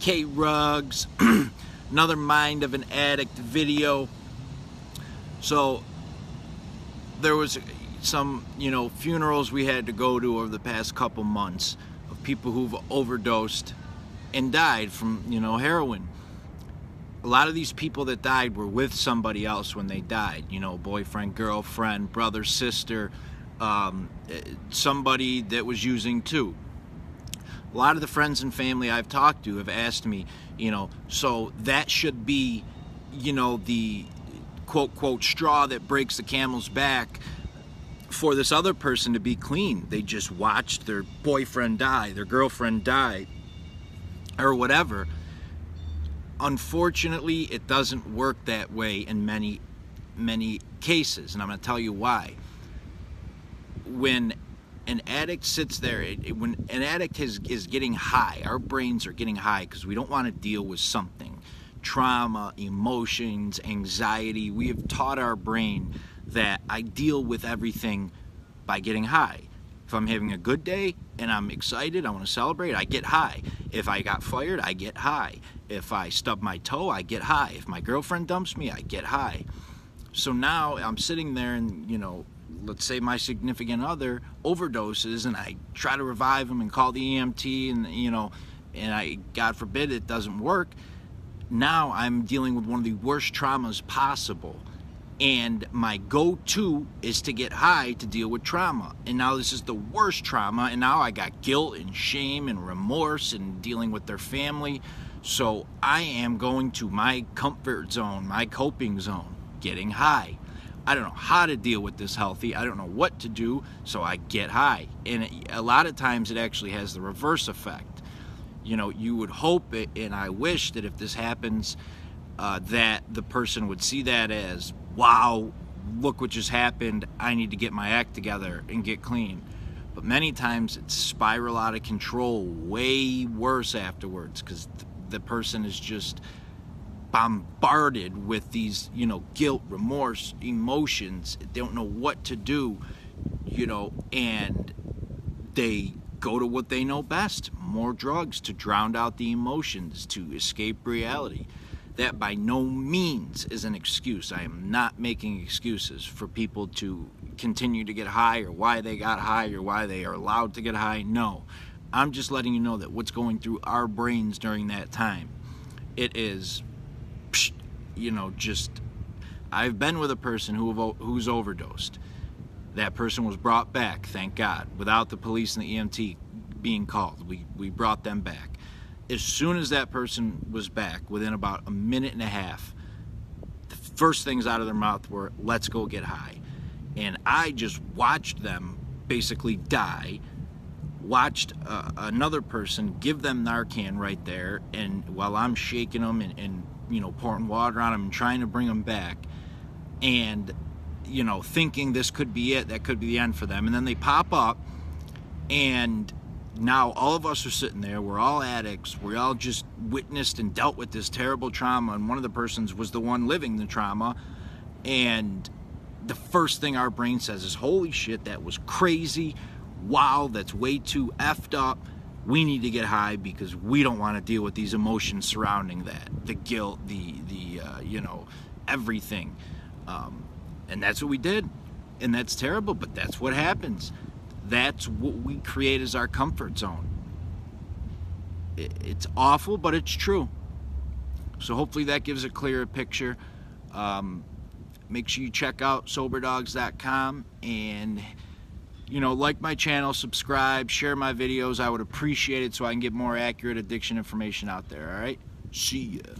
K-Rugs, another Mind of an Addict video. So there was some, funerals we had to go to over the past couple months of people who've overdosed and died from, heroin. A lot of these people that died were with somebody else when they died, boyfriend, girlfriend, brother, sister, somebody that was using too. A lot of the friends and family I've talked to have asked me, so that should be, the quote straw that breaks the camel's back for this other person to be clean. They just watched their boyfriend die, their girlfriend die, or whatever. Unfortunately, it doesn't work that way in many cases, and I'm going to tell you why. When an addict sits there, when an addict is getting high, our brains are getting high because we don't want to deal with something. Trauma, emotions, anxiety. We have taught our brain that I deal with everything by getting high. If I'm having a good day and I'm excited, I want to celebrate, I get high. If I got fired, I get high. If I stub my toe, I get high. If my girlfriend dumps me, I get high. So now I'm sitting there and, let's say my significant other overdoses and I try to revive him and call the EMT and God forbid it doesn't work. Now I'm dealing with one of the worst traumas possible. And my go-to is to get high to deal with trauma. And now this is the worst trauma, and now I got guilt and shame and remorse and dealing with their family. So I am going to my comfort zone, my coping zone, getting high. I don't know how to deal with this healthy. I don't know what to do, so I get high. And a lot of times it actually has the reverse effect. You would hope it, and I wish that if this happens, that the person would see that as, wow, look what just happened, I need to get my act together and get clean. But many times it's spiral out of control, way worse afterwards, because the person is just bombarded with these, guilt, remorse, emotions. They don't know what to do, and they go to what they know best, more drugs to drown out the emotions, to escape reality. That by no means is an excuse. I am not making excuses for people to continue to get high or why they got high or why they are allowed to get high. No, I'm just letting you know that what's going through our brains during that time. It is, I've been with a person who's overdosed. That person was brought back, thank God, without the police and the EMT being called. We brought them back. As soon as that person was back, within about a minute and a half, the first things out of their mouth were, let's go get high. And I just watched them basically die, watched another person give them Narcan right there, and while I'm shaking them and pouring water on them and trying to bring them back, and, thinking this could be it, that could be the end for them. And then they pop up, and now all of us are sitting there, we're all addicts, we all just witnessed and dealt with this terrible trauma, and one of the persons was the one living the trauma, and the first thing our brain says is, holy shit, that was crazy, wow, that's way too effed up, we need to get high because we don't want to deal with these emotions surrounding that, the guilt, the everything, and that's what we did, and that's terrible, but that's what happens. That's what we create as our comfort zone. It's awful, but it's true. So hopefully that gives a clearer picture. Make sure you check out soberdogs.com and, like my channel, subscribe, share my videos. I would appreciate it so I can get more accurate addiction information out there, all right? See ya.